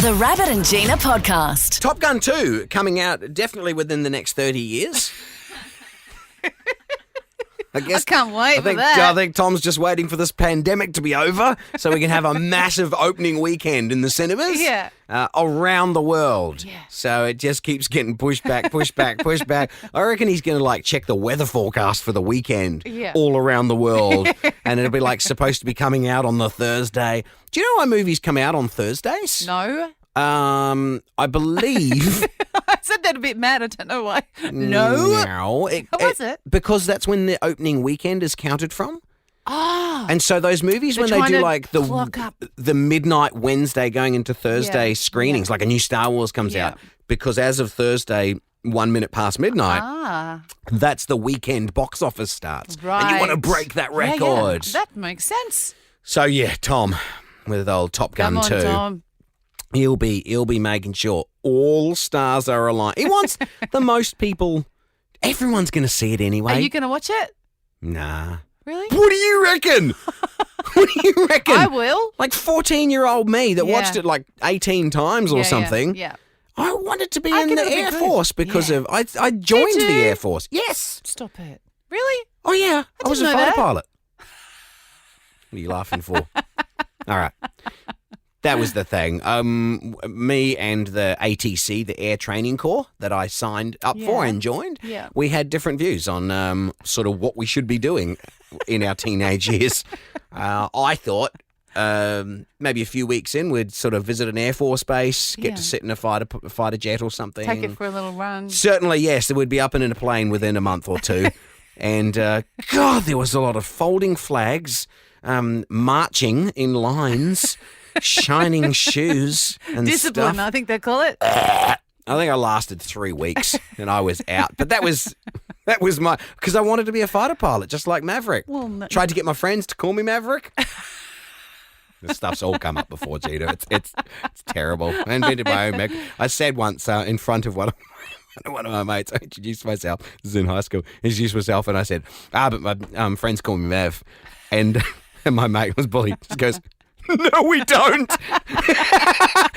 The Rabbit and Gina podcast. Top Gun 2 coming out definitely within the next 30 years. I can't wait for that. I think Tom's just waiting for this pandemic to be over so we can have a massive opening weekend in the cinemas around the world. Yeah. So it just keeps getting pushed back. I reckon he's going to check the weather forecast for the weekend all around the world. And it'll be supposed to be coming out on the Thursday. Do you know why movies come out on Thursdays? No. I believe... I said that a bit mad. I don't know why. No. No. Was it? Because that's when the opening weekend is counted from. Ah. And so those movies, when they do clock up. the midnight Wednesday going into Thursday screenings, like a new Star Wars comes out, because as of Thursday, 1 minute past midnight, that's the weekend box office starts. Right. And you want to break that record. Yeah. That makes sense. So, Tom, with old Top Gun 2. Tom. He'll be making sure all stars are aligned. He wants the most people. Everyone's going to see it anyway. Are you going to watch it? Nah. Really? What do you reckon? What do you reckon? I will. 14-year-old me that watched it 18 times or something. Yeah. I wanted to be in the Air Force because of I joined the Air Force. Yes. Stop it. Really? Oh yeah. I was a didn't know fighter that. pilot. What are you laughing for? All right. That was the thing. Me and the ATC, the Air Training Corps, that I signed up for and joined, we had different views on sort of what we should be doing in our teenage years. I thought maybe a few weeks in, we'd sort of visit an Air Force base, get to sit in a fighter jet or something. Take it for a little run. Certainly, yes. We'd be up and in a plane within a month or two. And, God, there was a lot of folding flags, marching in lines, shining shoes and Discipline, stuff. I think they call it. I think I lasted 3 weeks and I was out. But that was because I wanted to be a fighter pilot, just like Maverick. Well, no. Tried to get my friends to call me Maverick. This stuff's all come up before, Gina. It's terrible. I invented my own I said once in front of one of my mates, I introduced myself. This is in high school. Introduced myself and I said, but my friends call me Mav. And my mate was bullied. He goes, no, we don't.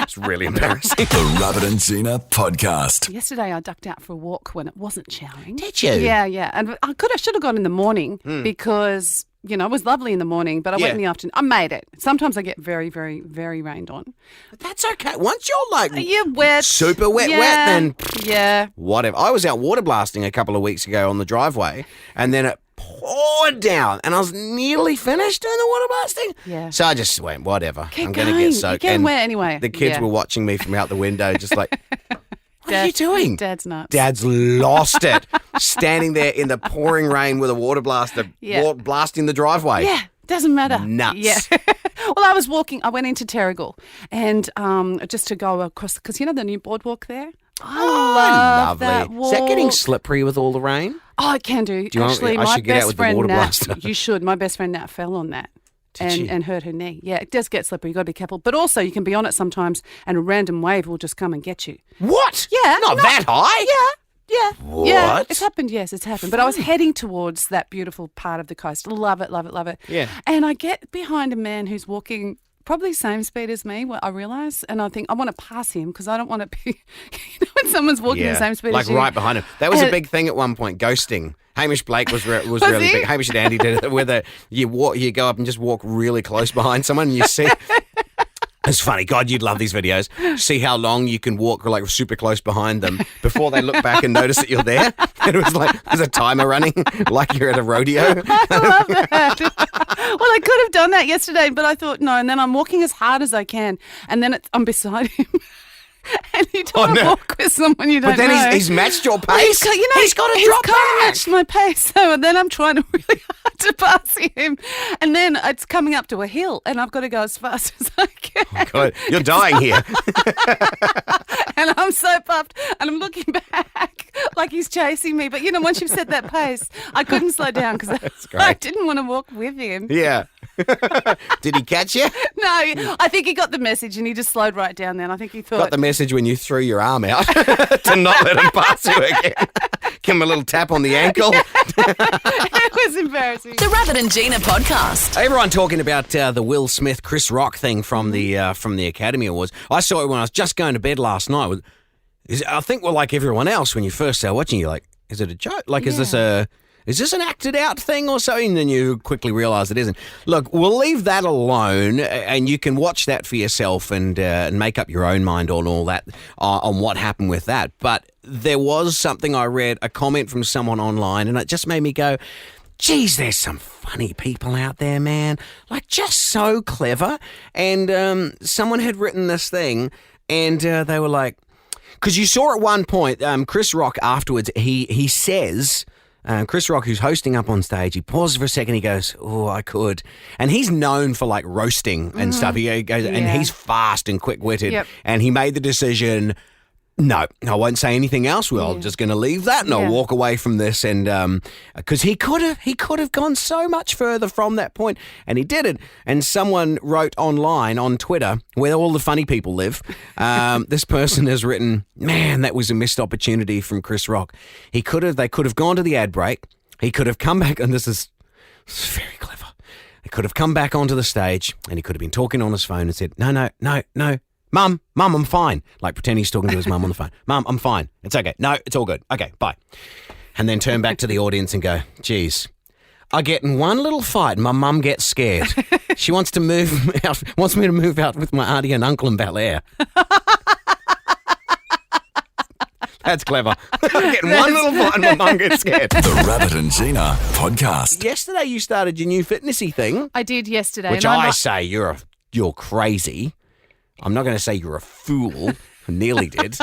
It's really embarrassing. The Rabbit and Gina podcast. Yesterday I ducked out for a walk when it wasn't showering. Did you? Yeah. And I should have gone in the morning because, it was lovely in the morning, but I went in the afternoon. I made it. Sometimes I get very, very, very rained on. But that's okay. Once you're You're wet. super wet, then Yeah. whatever. I was out water blasting a couple of weeks ago on the driveway and then it poured down and I was nearly finished doing the water blasting. Yeah. So I just went, whatever. Keep I'm going to going. get soaked. You're getting And wet anyway. The kids were watching me from out the window just like, what are you doing? Dad's nuts. Dad's lost it. Standing there in the pouring rain with a water blaster blasting the driveway. Yeah. Doesn't matter. Nuts. Yeah. Well, I was walking. I went into Terrigal and just to go across, because the new boardwalk there. I love lovely. that walk. Is that getting slippery with all the rain? Oh, it can do. Do you Actually, want, I my should get best out with the friend water Nat, blaster. you should. My best friend Nat fell on that she? and hurt her knee. Yeah, it does get slippery. You've got to be careful. But also, you can be on it sometimes and a random wave will just come and get you. What? Yeah. Not that high? Yeah. What? Yeah, it's happened. Yes, it's happened. But I was heading towards that beautiful part of the coast. Love it, love it, love it. Yeah. And I get behind a man who's walking probably same speed as me, I realise, and I think I want to pass him because I don't want to be, when someone's walking the same speed as you. right behind him. That was a big thing at one point, ghosting. Hamish Blake was really he? big. Hamish and Andy did it, where you go up and just walk really close behind someone and you see... It's funny. God, you'd love these videos. See how long you can walk super close behind them before they look back and notice that you're there. It was there's a timer running like you're at a rodeo. I love that. Well, I could have done that yesterday, but I thought no. And then I'm walking as hard as I can. And then I'm beside him. And you don't want to walk with someone you don't know. But then he's matched your pace. Well, he's got to drop kind of back. matched my pace. So then I'm trying really hard to pass him. And then it's coming up to a hill and I've got to go as fast as I can. Oh, God, you're dying here. And I'm so puffed and I'm looking back like he's chasing me. But, once you've set that pace, I couldn't slow down because I didn't want to walk with him. Yeah. Did he catch you? No, I think he got the message and he just slowed right down then. I think he thought... Got the message when you threw your arm out to not let him pass you again. Give him a little tap on the ankle. It was embarrassing. The Rabbit and Gina podcast. Everyone talking about the Will Smith, Chris Rock thing from the Academy Awards. I saw it when I was just going to bed last night. I think we're like everyone else when you first start watching. You're like, is it a joke? Like, is this an acted out thing or something? And then you quickly realise it isn't. Look, we'll leave that alone, and you can watch that for yourself and make up your own mind on all that, on what happened with that. But there was something I read, a comment from someone online, and it just made me go, geez, there's some funny people out there, man. Like, just so clever. And someone had written this thing, and they were like, because you saw at one point, Chris Rock afterwards, he says, Chris Rock, who's hosting up on stage, he pauses for a second, he goes, oh, I could. And he's known for like roasting and stuff. He goes, and he's fast and quick-witted. Yep. And he made the decision, no, I won't say anything else. Well, I'm just going to leave that and I'll walk away from this. And because he could have gone so much further from that point, and he didn't. And someone wrote online on Twitter, where all the funny people live, this person has written, man, that was a missed opportunity from Chris Rock. They could have gone to the ad break. He could have come back, and this is very clever. They could have come back onto the stage, and he could have been talking on his phone and said, no. Mum, I'm fine. Like pretend he's talking to his mum on the phone. Mum, I'm fine. It's okay. No, it's all good. Okay, bye. And then turn back to the audience and go, geez, I get in one little fight and my mum gets scared. She wants me to move out with my auntie and uncle in Bel Air. That's clever. I get in one little fight and my mum gets scared. The Rabbit and Gina podcast. Yesterday you started your new fitnessy thing. I did yesterday. Which I say you're crazy. I'm not going to say you're a fool. Nearly did.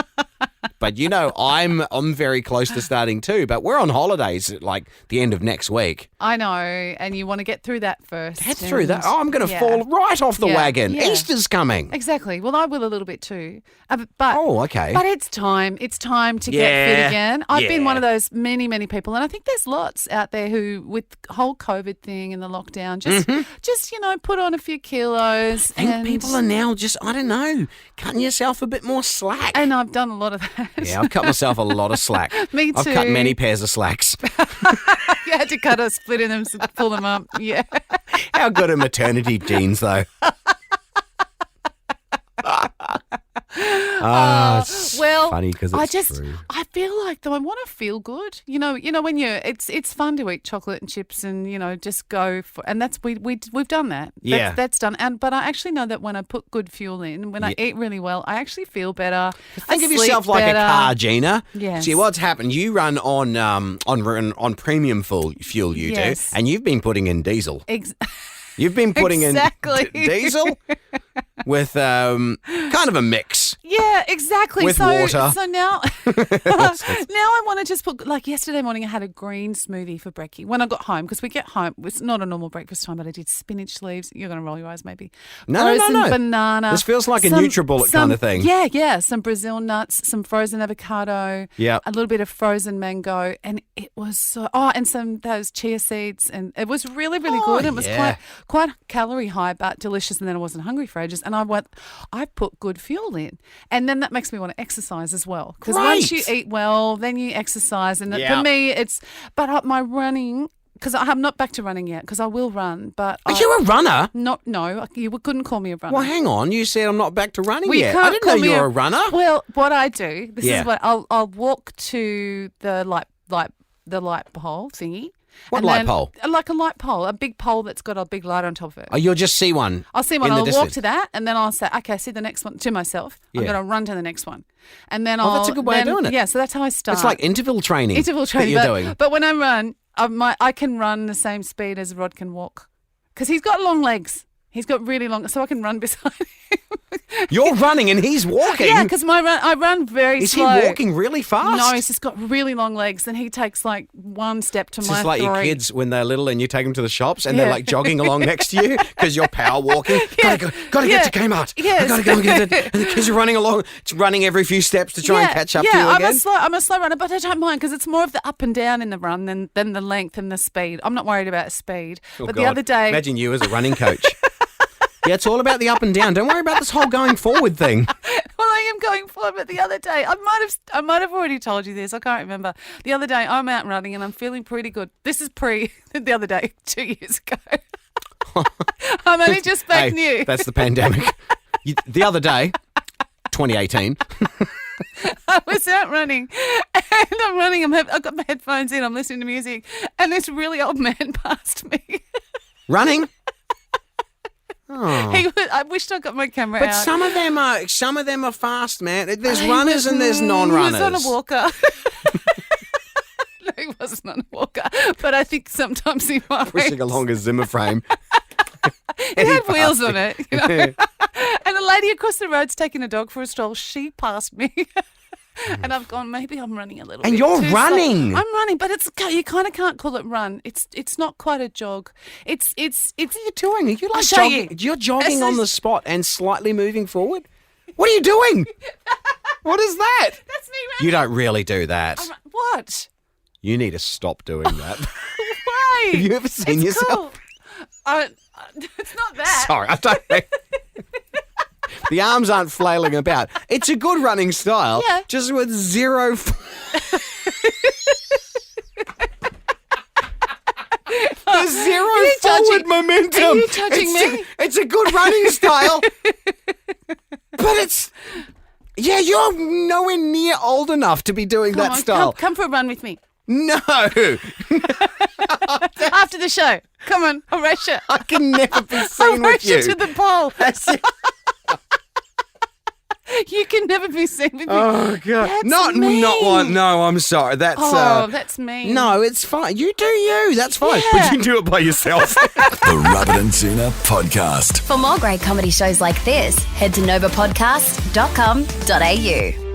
But, I'm very close to starting too. But we're on holidays at like the end of next week. I know. And you want to get through that first. Get through that. Oh, I'm going to fall right off the wagon. Yeah. Easter's coming. Exactly. Well, I will a little bit too. But okay. But it's time. It's time to get fit again. I've been one of those many, many people. And I think there's lots out there who, with the whole COVID thing and the lockdown, just put on a few kilos. I think people are now just, I don't know, cutting yourself a bit more slack. And I've done a lot of that. Yeah, I've cut myself a lot of slack. Me too. I've cut many pairs of slacks. You had to cut a split in them, pull them up. Yeah. How good are maternity jeans, though? Well, funny because it's true. I feel like though I want to feel good. You know when it's fun to eat chocolate and chips and just go for, and that's we've done that. Yeah, that's done. But I actually know that when I put good fuel in, when I eat really well, I actually feel better. Think of yourself like a car, Gina. Yes. See what's happened. You run on premium fuel. You do, and you've been putting in diesel. You've been putting in diesel with kind of a mix. Yeah, exactly. With water. So now, I want to just put, like yesterday morning I had a green smoothie for brekkie when I got home, because we get home, it's not a normal breakfast time, but I did spinach leaves. You're going to roll your eyes maybe. No. Banana. This feels like a NutriBullet kind of thing. Yeah. Some Brazil nuts, some frozen avocado, a little bit of frozen mango, and it was and those chia seeds, and it was really, really good. It was quite calorie high, but delicious, and then I wasn't hungry for ages. And I put good fuel in. And then that makes me want to exercise as well. Because once you eat well, then you exercise. And for me, but my running, because I'm not back to running yet, because I will run. But are you a runner? No, you couldn't call me a runner. Well, hang on. You said I'm not back to running yet. I didn't know you were a runner. Well, what I do, this is what I'll walk to the light pole thingy. What light pole? Like a light pole, a big pole that's got a big light on top of it. Oh, you'll just see one. I'll see one. I'll walk to that, and then I'll say, okay, I see the next one to myself. I'm going to run to the next one. And then that's a good way of doing it. Yeah, so that's how I start. It's like interval training. That you're doing. But when I run, I can run the same speed as Rod can walk, because he's got long legs. He's got really long, so I can run beside him. You're running and he's walking? Yeah, because I run very slow. Is he walking really fast? No, he's just got really long legs, and he takes like one step to my 3. It's like your kids when they're little and you take them to the shops and they're like jogging along next to you because you're power walking. Gotta get to Kmart. Yes. I gotta go and get it. And the kids are running along, running every few steps to try and catch up to you again. I'm a slow runner, but I don't mind, because it's more of the up and down in the run than the length and the speed. I'm not worried about speed. But the other day, imagine you as a running coach. Yeah, it's all about the up and down. Don't worry about this whole going forward thing. Well, I am I'm going for. But the other day, I might have already told you this. I can't remember. The other day, I'm out running and I'm feeling pretty good. This is the other day, 2 years ago. I'm only just back new. That's the pandemic. The other day, 2018. I was out running and I'm running. I've got my headphones in. I'm listening to music and this really old man passed me. Running? Oh. I wished I got my camera out. But some of them are fast, man. There's runners and there's non-runners. He was on a walker. No, he wasn't on a walker. But I think sometimes he might. Pushing along a Zimmer frame. It had wheels on it, you know. And the lady across the road's taking a dog for a stroll. She passed me. And I've gone, maybe I'm running a little bit. And you're too running. slow. I'm running, but you kind of can't call it run. It's not quite a jog. It's. What are you doing? Are you like jogging? You're jogging on the spot and slightly moving forward? What are you doing? What is that? That's me running. You don't really do that. What? You need to stop doing that. Why? Have you ever seen yourself? Cool. It's not that. Sorry, I don't know. The arms aren't flailing about. It's a good running style, just with zero. There's zero forward momentum. Are you judging me? It's a good running style, but you're nowhere near old enough to be doing that style. Come for a run with me. No. After the show. Come on, I'll race you. I can never be seen I'll with you. race you to the pole. That's it. You can never be seen with me. Oh, God. That's not one. No, I'm sorry. That's mean. No, it's fine. You do you. That's fine. Yeah. But you do it by yourself. The Rabbit and Zina Podcast. For more great comedy shows like this, head to novapodcast.com.au.